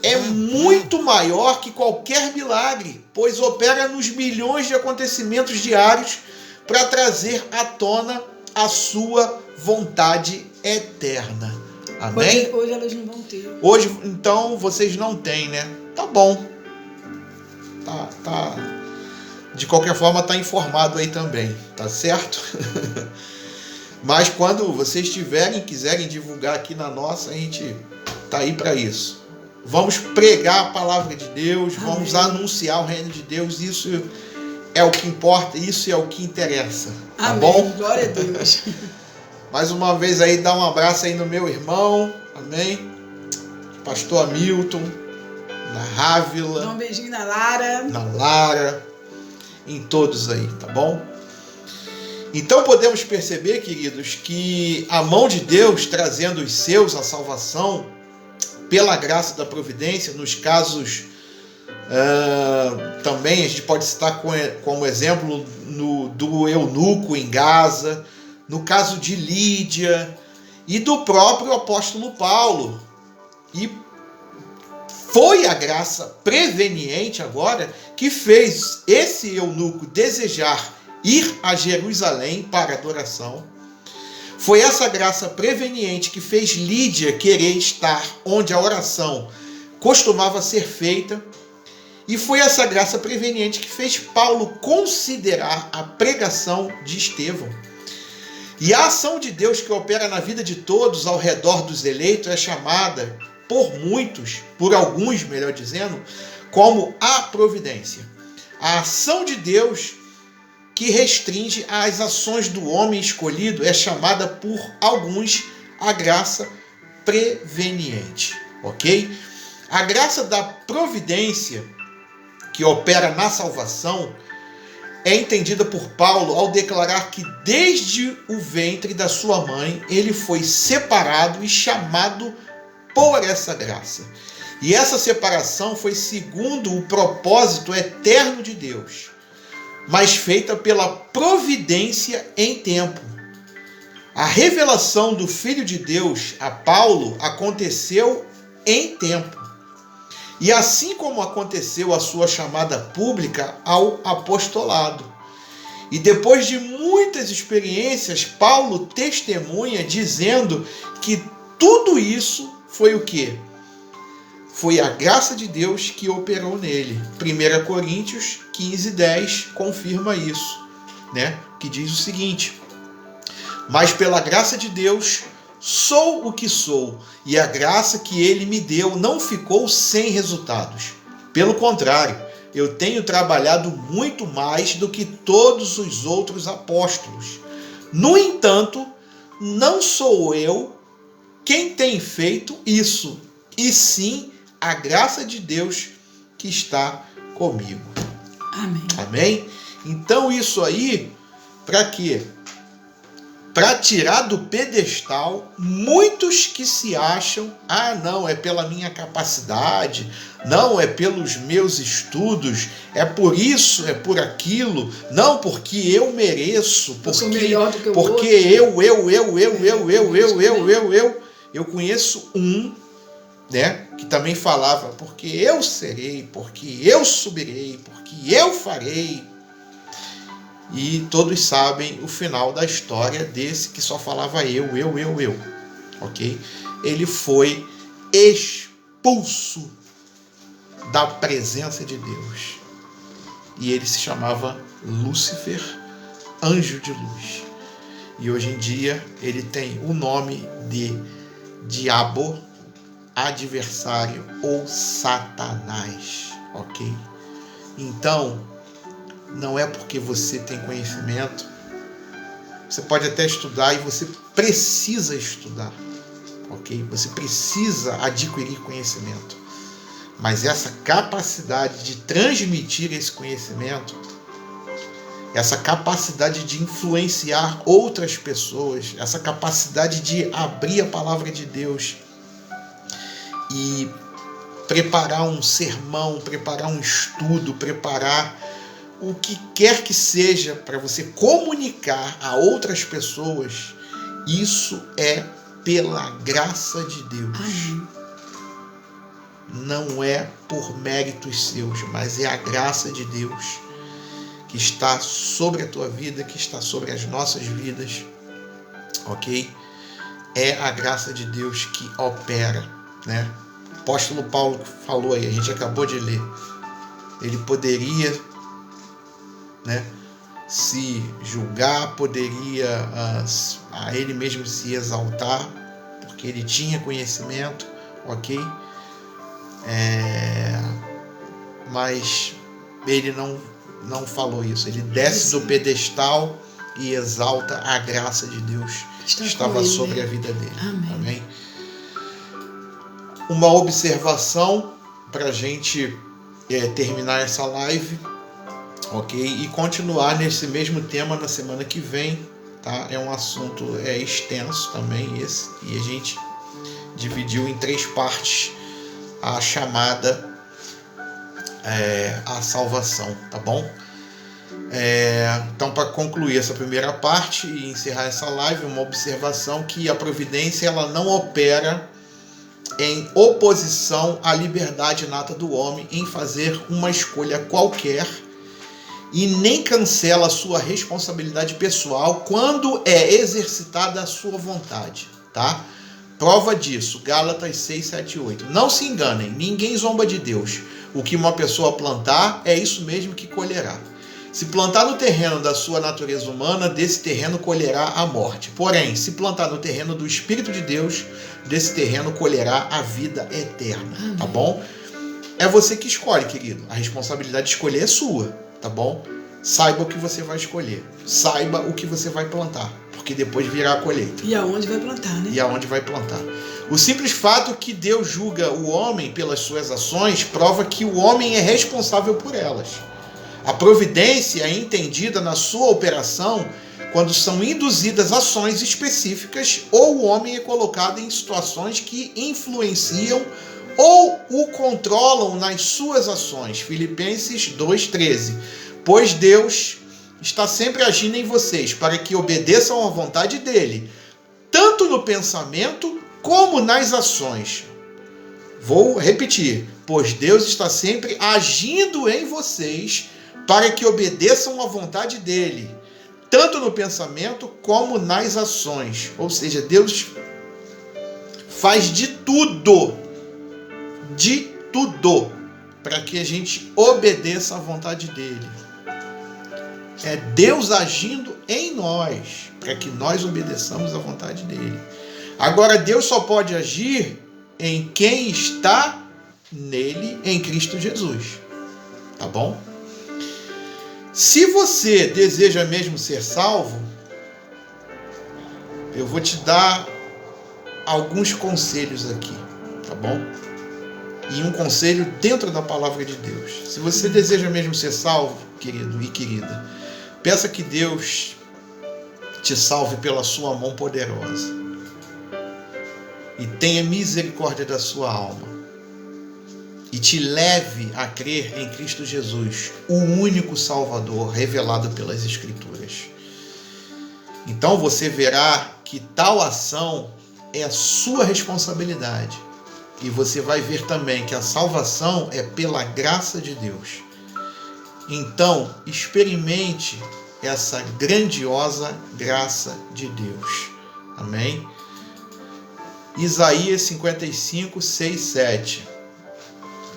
é muito maior que qualquer milagre, pois opera nos milhões de acontecimentos diários para trazer à tona a sua vontade eterna. Amém? Hoje elas não vão ter. Hoje, então, vocês não têm, né? Tá bom. Tá. De qualquer forma, tá informado aí também, tá certo? Mas quando vocês quiserem divulgar aqui na nossa, a gente tá aí para isso. Vamos pregar a palavra de Deus, Amém. Vamos anunciar o reino de Deus, isso é o que importa, isso é o que interessa, tá Amém. bom? Glória a Deus. Mais uma vez aí, dá um abraço aí no meu irmão, amém? Pastor Hamilton, na Rávila. Dá um beijinho na Lara. Na Lara, em todos aí, tá bom? Então podemos perceber, queridos, que a mão de Deus trazendo os seus à salvação pela graça da providência, nos casos também a gente pode citar como exemplo do eunuco em Gaza, no caso de Lídia e do próprio apóstolo Paulo. E foi a graça preveniente agora que fez esse eunuco desejar ir a Jerusalém para adoração. Foi essa graça preveniente que fez Lídia querer estar onde a oração costumava ser feita. E foi essa graça preveniente que fez Paulo considerar a pregação de Estevão. E a ação de Deus que opera na vida de todos ao redor dos eleitos é chamada por muitos, por alguns, melhor dizendo, como a providência. A ação de Deus que restringe as ações do homem escolhido é chamada por alguns a graça preveniente, ok? A graça da providência que opera na salvação é entendida por Paulo ao declarar que desde o ventre da sua mãe ele foi separado e chamado por essa graça. E essa separação foi segundo o propósito eterno de Deus, mas feita pela providência em tempo. A revelação do Filho de Deus a Paulo aconteceu em tempo. E assim como aconteceu a sua chamada pública ao apostolado. E depois de muitas experiências, Paulo testemunha dizendo que tudo isso foi o quê? Foi a graça de Deus que operou nele. 1 Coríntios 15:10 confirma isso, né? Que diz o seguinte: mas pela graça de Deus sou o que sou, e a graça que ele me deu não ficou sem resultados. Pelo contrário, eu tenho trabalhado muito mais do que todos os outros apóstolos. No entanto, não sou eu quem tem feito isso, e sim a graça de Deus que está comigo. Amém. Amém? Então isso aí, para quê? Para tirar do pedestal muitos que se acham, não, é pela minha capacidade, não, é pelos meus estudos, é por isso, é por aquilo, não, porque eu mereço, porque, eu sou melhor do que o porque outro. Eu conheço um, né, que também falava, porque eu serei, porque eu subirei, porque eu farei. E todos sabem o final da história desse que só falava eu. Ok? Ele foi expulso da presença de Deus. E ele se chamava Lúcifer, anjo de luz. E hoje em dia ele tem o nome de Diabo, adversário ou Satanás. Ok? Então, não é porque você tem conhecimento. Você pode até estudar e você precisa estudar, ok? Você precisa adquirir conhecimento. Mas essa capacidade de transmitir esse conhecimento, essa capacidade de influenciar outras pessoas, essa capacidade de abrir a palavra de Deus e preparar um sermão, preparar um estudo, preparar o que quer que seja para você comunicar a outras pessoas, isso é pela graça de Deus. Amém. Não é por méritos seus, mas é a graça de Deus que está sobre a tua vida, que está sobre as nossas vidas, ok? É a graça de Deus que opera, né? O apóstolo Paulo falou aí, a gente acabou de ler, ele poderia, né, se julgar, poderia a ele mesmo se exaltar, porque ele tinha conhecimento, ok? Mas ele não falou isso. Ele desce do pedestal e exalta a graça de Deus que estava sobre a vida dele. Amém? Uma observação para a gente terminar essa live. Ok? E continuar nesse mesmo tema na semana que vem, tá? É um assunto extenso também esse, e a gente dividiu em 3 partes a chamada à salvação, tá bom? Então, para concluir essa primeira parte e encerrar essa live, uma observação que a providência ela não opera em oposição à liberdade inata do homem em fazer uma escolha qualquer, e nem cancela a sua responsabilidade pessoal quando é exercitada a sua vontade, tá? Prova disso, Gálatas 6, 7 e 8. Não se enganem, ninguém zomba de Deus. O que uma pessoa plantar, é isso mesmo que colherá. Se plantar no terreno da sua natureza humana, desse terreno colherá a morte. Porém, se plantar no terreno do Espírito de Deus, desse terreno colherá a vida eterna, tá bom? É você que escolhe, querido. A responsabilidade de escolher é sua, tá bom? Saiba o que você vai escolher. Saiba o que você vai plantar, porque depois virá a colheita. E aonde vai plantar, né? E aonde vai plantar. O simples fato que Deus julga o homem pelas suas ações prova que o homem é responsável por elas. A providência é entendida na sua operação quando são induzidas ações específicas ou o homem é colocado em situações que influenciam ou o controlam nas suas ações. Filipenses 2,13. Pois Deus está sempre agindo em vocês para que obedeçam à vontade dele, tanto no pensamento como nas ações. Vou repetir. Pois Deus está sempre agindo em vocês para que obedeçam à vontade dele, tanto no pensamento como nas ações. Ou seja, Deus faz de tudo, para que a gente obedeça à vontade dele. É Deus agindo em nós, para que nós obedeçamos à vontade dele. Agora, Deus só pode agir em quem está nele, em Cristo Jesus. Tá bom? Se você deseja mesmo ser salvo, eu vou te dar alguns conselhos aqui, tá bom? E um conselho dentro da palavra de Deus. Se você deseja mesmo ser salvo, querido e querida, peça que Deus te salve pela sua mão poderosa e tenha misericórdia da sua alma e te leve a crer em Cristo Jesus, o único Salvador revelado pelas Escrituras. Então você verá que tal ação é a sua responsabilidade. E você vai ver também que a salvação é pela graça de Deus. Então, experimente essa grandiosa graça de Deus. Amém? Isaías 55, 6, 7.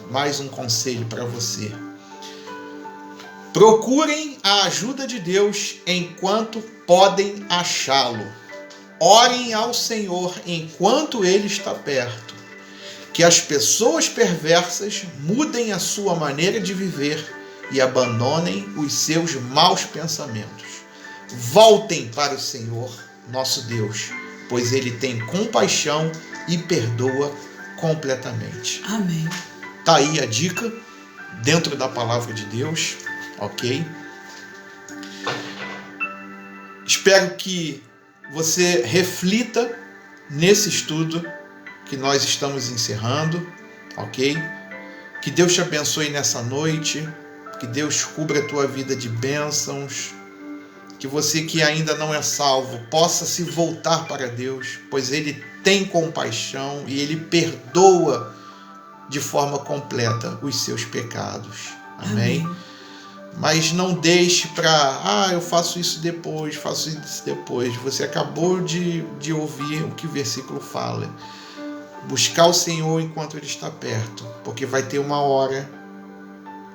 Mais um conselho para você. Procurem a ajuda de Deus enquanto podem achá-lo. Orem ao Senhor enquanto Ele está perto. Que as pessoas perversas mudem a sua maneira de viver e abandonem os seus maus pensamentos. Voltem para o Senhor, nosso Deus, pois Ele tem compaixão e perdoa completamente. Amém. Tá aí a dica dentro da palavra de Deus, ok? Espero que você reflita nesse estudo que nós estamos encerrando, ok? Que Deus te abençoe nessa noite, que Deus cubra a tua vida de bênçãos, que você que ainda não é salvo possa se voltar para Deus, pois Ele tem compaixão e Ele perdoa de forma completa os seus pecados. Amém? Mas não deixe para, eu faço isso depois. Você acabou de ouvir o que o versículo fala. Buscar o Senhor enquanto Ele está perto, porque vai ter uma hora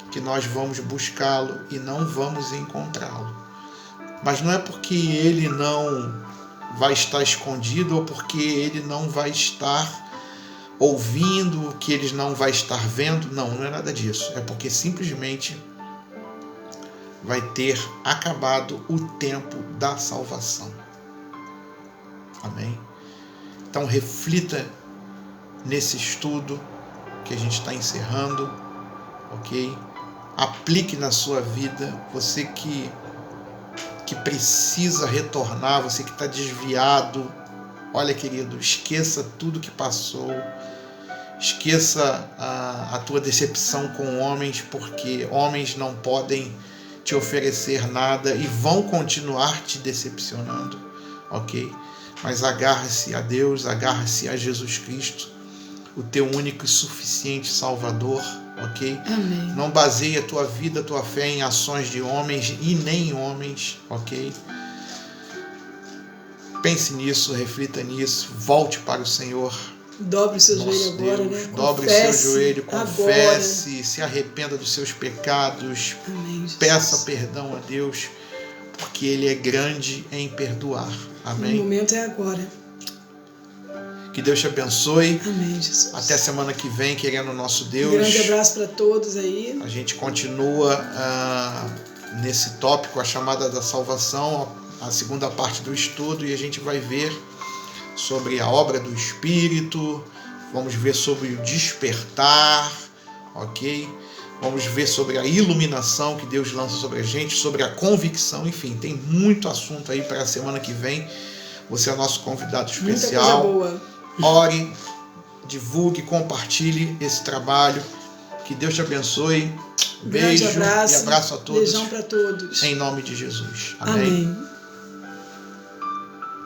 que nós vamos buscá-lo e não vamos encontrá-lo. Mas não é porque Ele não vai estar escondido ou porque Ele não vai estar ouvindo, que Ele não vai estar vendo. Não é nada disso. É porque simplesmente vai ter acabado o tempo da salvação. Amém? Então reflita nesse estudo que a gente está encerrando, ok? Aplique na sua vida. Você que precisa retornar, você que está desviado, olha, querido, esqueça tudo que passou, esqueça a tua decepção com homens, porque homens não podem te oferecer nada e vão continuar te decepcionando, ok? Mas agarre-se a Deus, agarre-se a Jesus Cristo, o teu único e suficiente Salvador, ok? Amém. Não baseie a tua vida, a tua fé em ações de homens e nem homens, ok? Pense nisso, reflita nisso, volte para o Senhor. Dobre o seu Nosso joelho agora, Deus, né? dobre o seu joelho, confesse, se arrependa dos seus pecados, Amém, Jesus. peça perdão a Deus, porque Ele é grande em perdoar. Amém? O momento é agora. Que Deus te abençoe. Amém, Jesus. Até semana que vem, querendo o nosso Um Deus. grande abraço para todos aí. A gente continua nesse tópico, a chamada da salvação, a segunda parte do estudo, e a gente vai ver sobre a obra do Espírito, vamos ver sobre o despertar, ok? Vamos ver sobre a iluminação que Deus lança sobre a gente, sobre a convicção, enfim, tem muito assunto aí para a semana que vem. Você é nosso convidado especial. Muita coisa boa. Ore, divulgue, compartilhe esse trabalho. Que Deus te abençoe. Grande Beijo abraço, e abraço a todos. Beijão para todos. Em nome de Jesus. Amém. Amém.